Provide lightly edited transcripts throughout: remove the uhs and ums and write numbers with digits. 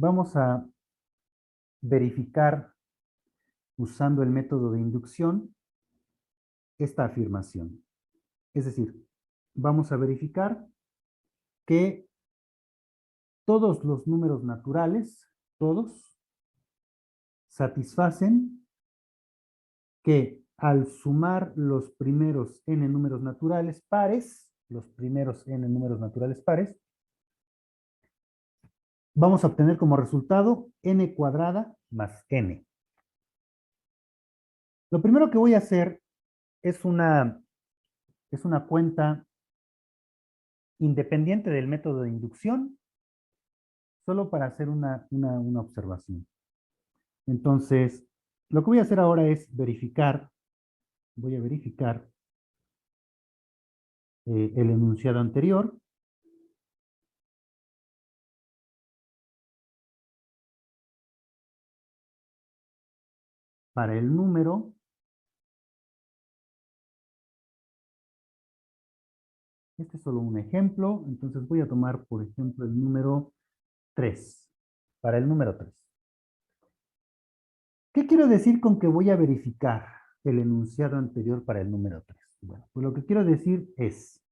vamos a verificar usando el método de inducción esta afirmación. Es decir, vamos a verificar que todos los números naturales, todos, satisfacen que al sumar los primeros n números naturales pares, los primeros n números naturales pares, vamos a obtener como resultado n cuadrada más n. Lo primero que voy a hacer es una cuenta independiente del método de inducción, solo para hacer una observación. Entonces, lo que voy a hacer ahora es verificar, voy a verificar el enunciado anterior. Para el número, este es solo un ejemplo, entonces voy a tomar, por ejemplo, el número 3. Para el número 3. ¿Qué quiero decir con que voy a verificar el enunciado anterior para el número 3? Bueno, pues lo que quiero decir es,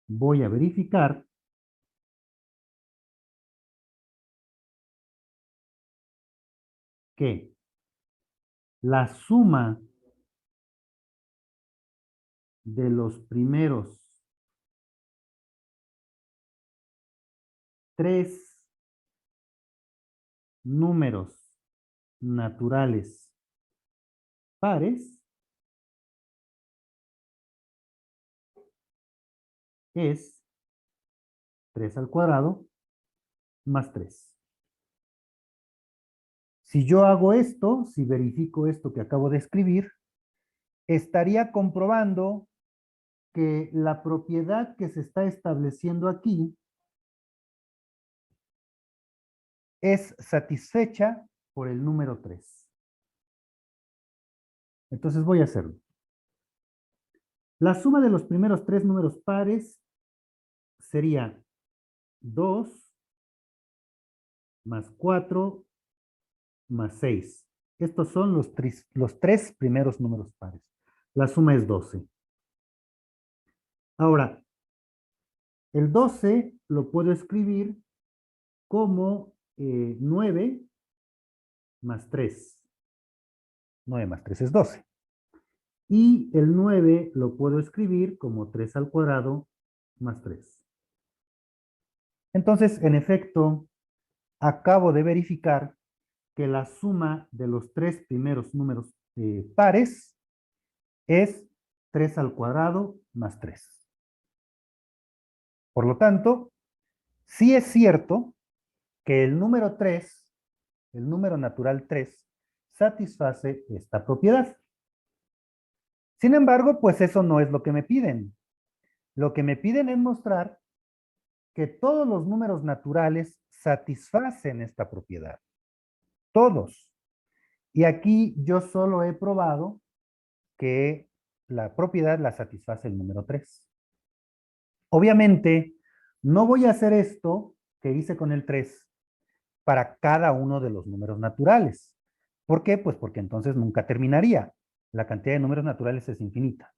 voy a verificar que la suma de los primeros 3 números naturales pares es 3 al cuadrado más 3. Si yo hago esto, si verifico esto que acabo de escribir, estaría comprobando que la propiedad que se está estableciendo aquí es satisfecha por el número 3. Entonces voy a hacerlo. La suma de los primeros 3 números pares sería 2 más 4 más 6. Estos son los 3 primeros números pares. La suma es 12. Ahora, el 12 lo puedo escribir como 9 más 3. 9 más 3 es 12. Y el 9 lo puedo escribir como 3 al cuadrado más 3. Entonces, en efecto, acabo de verificar que la suma de los 3 primeros números pares es 3 al cuadrado más 3. Por lo tanto, sí es cierto que el número 3, el número natural 3, satisface esta propiedad. Sin embargo, pues eso no es lo que me piden. Lo que me piden es mostrar que todos los números naturales satisfacen esta propiedad. Todos. Y aquí yo solo he probado que la propiedad la satisface el número 3. Obviamente, no voy a hacer esto que hice con el 3 para cada uno de los números naturales. ¿Por qué? Pues porque entonces nunca terminaría. La cantidad de números naturales es infinita.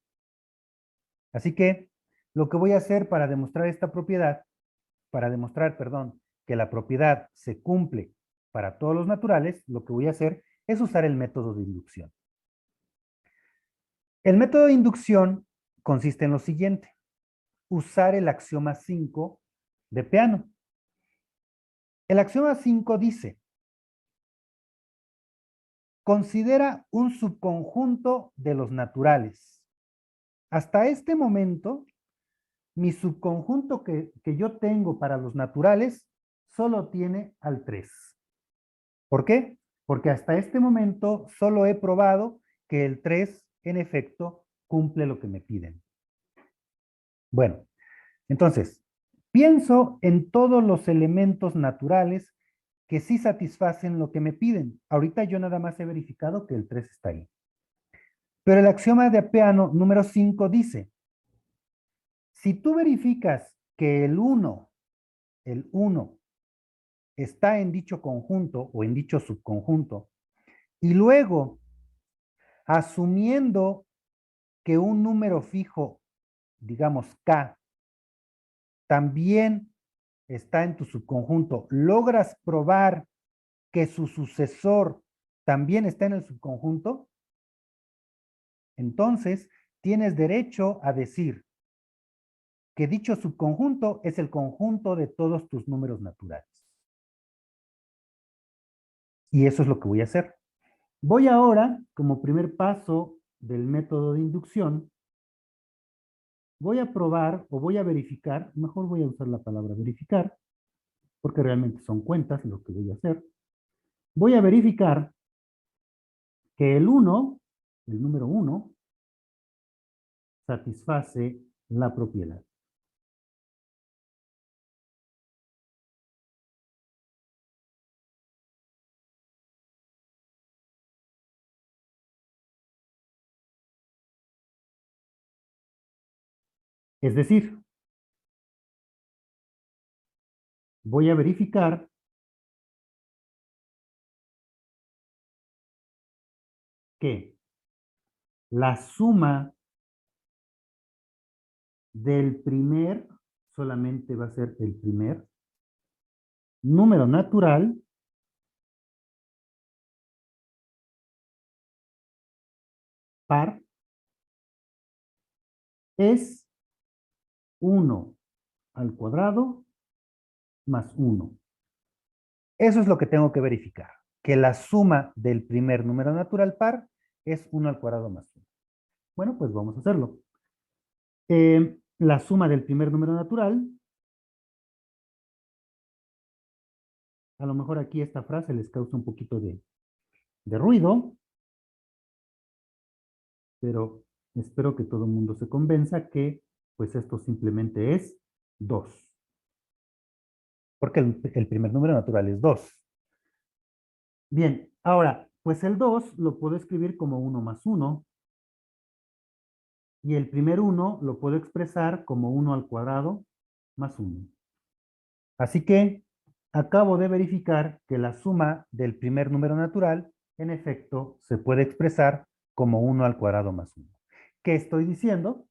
Así que lo que voy a hacer para demostrar esta propiedad, perdón, que la propiedad se cumple para todos los naturales, lo que voy a hacer es usar el método de inducción. El método de inducción consiste en lo siguiente: usar el axioma 5 de Peano. El axioma 5 dice: considera un subconjunto de los naturales. Hasta este momento, mi subconjunto que yo tengo para los naturales solo tiene al 3. ¿Por qué? Porque hasta este momento solo he probado que el 3 en efecto cumple lo que me piden. Bueno, entonces, pienso en todos los elementos naturales que sí satisfacen lo que me piden. Ahorita yo nada más he verificado que el 3 está ahí. Pero el axioma de Peano número 5 dice: si tú verificas que el 1 el 1 está en dicho conjunto o en dicho subconjunto, y luego, asumiendo que un número fijo, digamos K, también está en tu subconjunto, logras probar que su sucesor también está en el subconjunto, entonces tienes derecho a decir que dicho subconjunto es el conjunto de todos tus números naturales. Y eso es lo que voy a hacer. Voy ahora, como primer paso del método de inducción, voy a probar o voy a verificar, mejor voy a usar la palabra verificar, porque realmente son cuentas lo que voy a hacer. Voy a verificar que el 1, el número 1, satisface la propiedad. Es decir, voy a verificar que la suma del primer, solamente va a ser el primer, número natural par es 1 al cuadrado más 1. Eso es lo que tengo que verificar, que la suma del primer número natural par es 1 al cuadrado más 1. Bueno, pues vamos a hacerlo. La suma del primer número natural, a lo mejor aquí esta frase les causa un poquito de ruido, pero espero que todo el mundo se convenza que pues esto simplemente es 2. Porque el primer número natural es 2. Bien, ahora, pues el 2 lo puedo escribir como 1 más 1. Y el primer 1 lo puedo expresar como 1 al cuadrado más 1. Así que acabo de verificar que la suma del primer número natural, en efecto, se puede expresar como 1 al cuadrado más 1. ¿Qué estoy diciendo?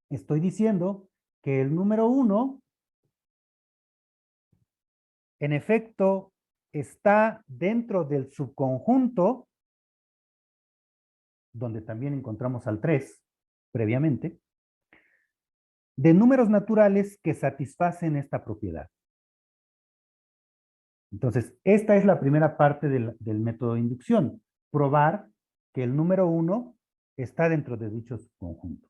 Estoy diciendo que el número 1, en efecto, está dentro del subconjunto, donde también encontramos al 3 previamente, de números naturales que satisfacen esta propiedad. Entonces, esta es la primera parte del método de inducción. Probar que el número 1 está dentro de dicho subconjunto.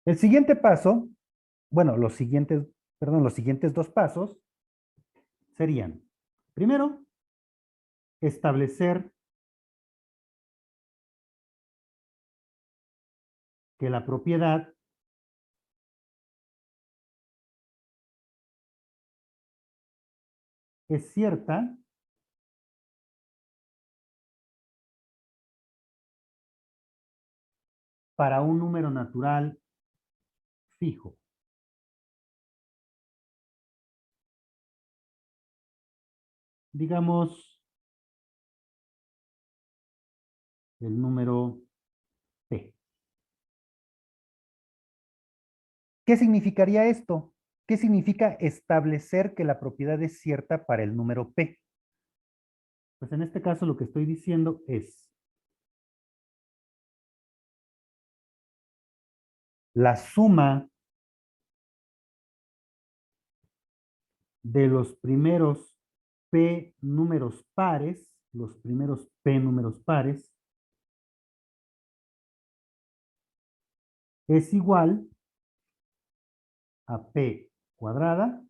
El siguiente paso, bueno, los siguientes dos pasos serían, primero, establecer que la propiedad es cierta para un número natural fijo. Digamos, el número P. ¿Qué significaría esto? ¿Qué significa establecer que la propiedad es cierta para el número P? Pues en este caso lo que estoy diciendo es la suma de los primeros P números pares, los primeros P números pares, es igual a P cuadrada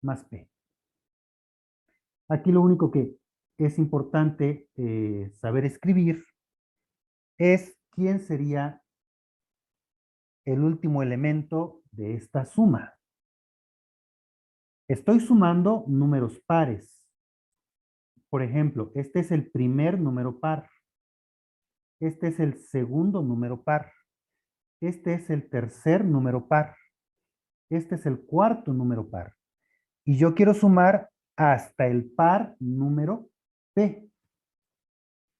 más P. Aquí lo único que es importante saber escribir es quién sería el último elemento de esta suma. Estoy sumando números pares. Por ejemplo, este es el primer número par. Este es el segundo número par. Este es el tercer número par. Este es el cuarto número par. y yo quiero sumar hasta el par número P.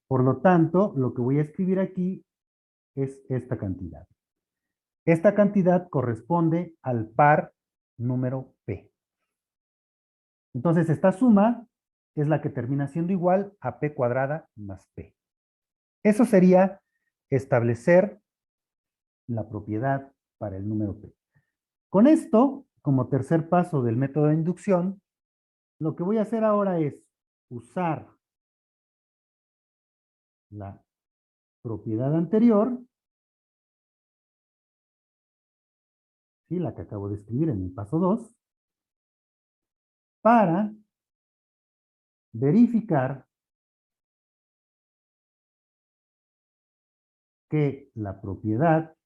Por lo tanto, lo que voy a escribir aquí es esta cantidad. Esta cantidad corresponde al par número P. Entonces, esta suma es la que termina siendo igual a P cuadrada más P. Eso sería establecer la propiedad para el número P. Con esto, como tercer paso del método de inducción, lo que voy a hacer ahora es usar la propiedad anterior, ¿sí? La que acabo de escribir en el paso 2, para verificar que la propiedad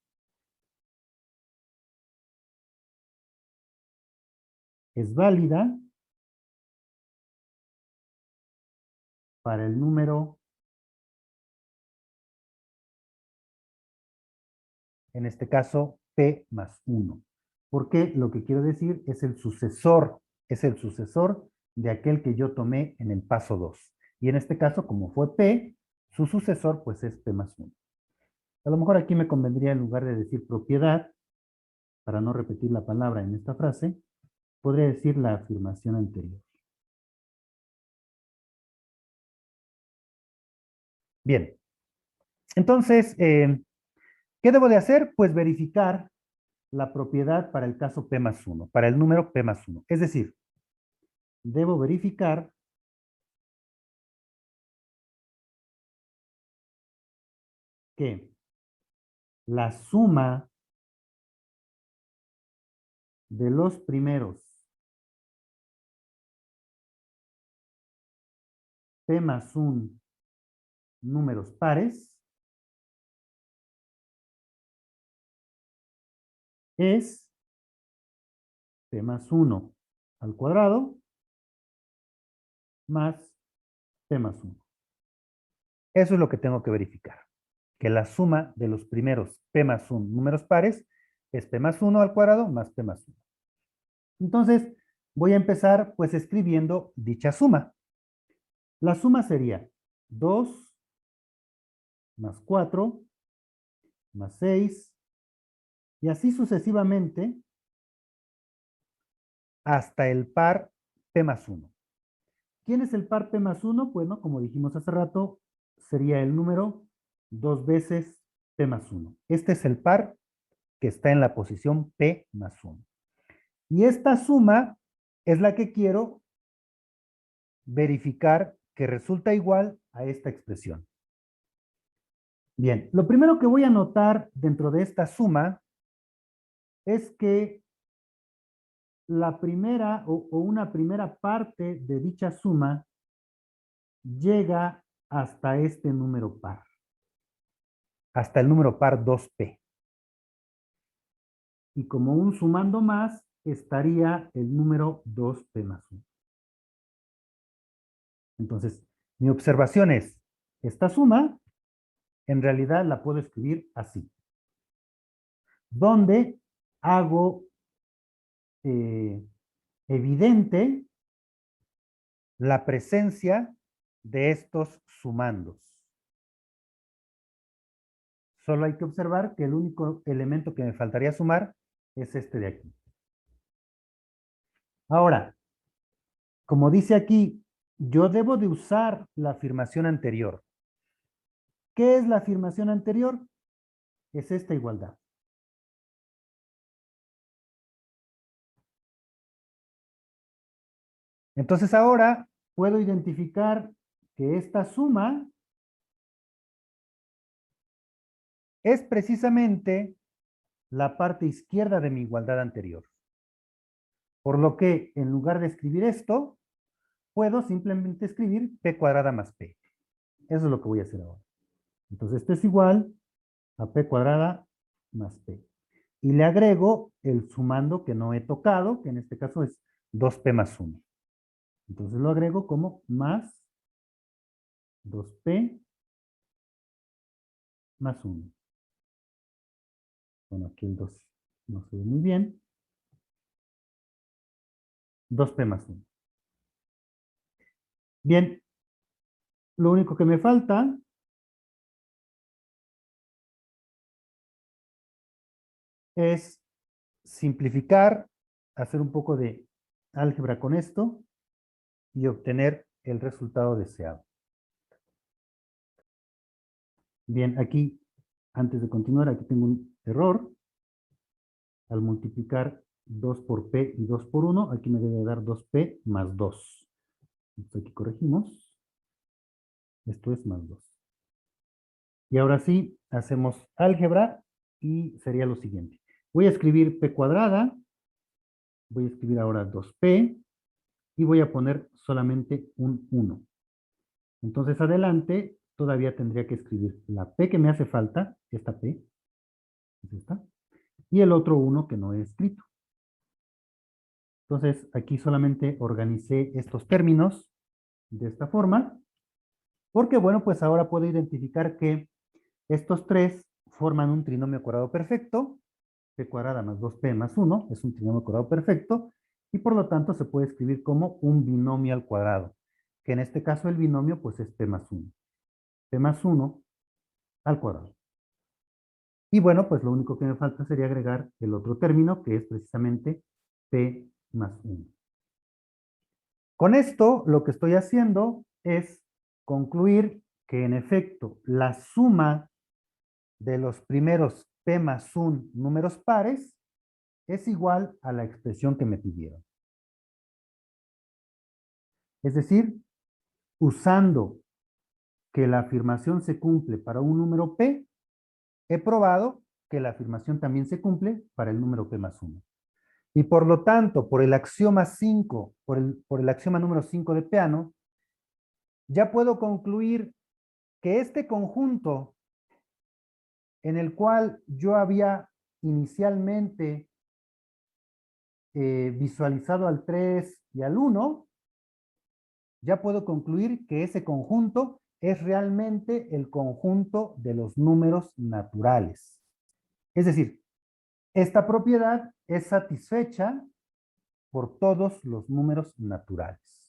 es válida para el número, en este caso, P más 1. Porque lo que quiero decir es el sucesor de aquel que yo tomé en el paso 2. Y en este caso, como fue P, su sucesor pues es P más 1. A lo mejor aquí me convendría, en lugar de decir propiedad, para no repetir la palabra en esta frase, podría decir la afirmación anterior. Bien, entonces, ¿qué debo de hacer? Pues verificar la propiedad para el caso P más 1, para el número P más 1. Es decir, debo verificar que la suma de los primeros P más 1 números pares es P más 1 al cuadrado más P más 1. Eso es lo que tengo que verificar. Que la suma de los primeros P más 1 números pares es P más 1 al cuadrado más P más 1. Entonces, voy a empezar pues escribiendo dicha suma. La suma sería 2 más 4 más 6 y así sucesivamente hasta el par P más 1. ¿Quién es el par P más 1? Bueno, como dijimos hace rato, sería el número 2 veces P más 1. Este es el par que está en la posición P más 1. Y esta suma es la que quiero verificar que resulta igual a esta expresión. Bien, lo primero que voy a notar dentro de esta suma es que la primera o una primera parte de dicha suma llega hasta este número par, hasta el número par 2P. Y como un sumando más, estaría el número 2P más 1. Entonces, mi observación es, esta suma en realidad la puedo escribir así, donde hago evidente la presencia de estos sumandos. Solo hay que observar que el único elemento que me faltaría sumar es este de aquí. Ahora, como dice aquí, yo debo de usar la afirmación anterior. ¿Qué es la afirmación anterior? Es esta igualdad. Entonces ahora puedo identificar que esta suma es precisamente la parte izquierda de mi igualdad anterior. Por lo que en lugar de escribir esto, puedo simplemente escribir P cuadrada más P. Eso es lo que voy a hacer ahora. Entonces esto es igual a P cuadrada más P. Y le agrego el sumando que no he tocado, que en este caso es 2P más 1. Entonces lo agrego como más 2P más 1. Bueno, aquí el 2 no se ve muy bien. 2p más 1. Bien, lo único que me falta es simplificar, hacer un poco de álgebra con esto y obtener el resultado deseado. Bien, aquí, antes de continuar, aquí tengo un error. Al multiplicar 2 por p y 2 por 1, aquí me debe dar 2p más 2. Entonces aquí corregimos. Esto es más 2. Y ahora sí, hacemos álgebra y sería lo siguiente. Voy a escribir p cuadrada, voy a escribir ahora 2p y voy a poner solamente un 1. Entonces adelante todavía tendría que escribir la p que me hace falta, esta p, es esta, y el otro 1 que no he escrito. Entonces aquí solamente organicé estos términos de esta forma, porque bueno, pues ahora puedo identificar que estos tres forman un trinomio cuadrado perfecto, p cuadrada más 2p más 1, es un trinomio cuadrado perfecto, y por lo tanto se puede escribir como un binomio al cuadrado, que en este caso el binomio pues es p más 1. P más 1 al cuadrado. Y bueno, pues lo único que me falta sería agregar el otro término, que es precisamente p más 1. Con esto, lo que estoy haciendo es concluir que en efecto la suma de los primeros p más 1 números pares es igual a la expresión que me pidieron. Es decir, usando que la afirmación se cumple para un número p, he probado que la afirmación también se cumple para el número p más 1. Y por lo tanto, por el axioma 5, por el axioma número 5 de Peano, ya puedo concluir que este conjunto en el cual yo había inicialmente visualizado al 3 y al 1, ya puedo concluir que ese conjunto es realmente el conjunto de los números naturales. Es decir, esta propiedad es satisfecha por todos los números naturales.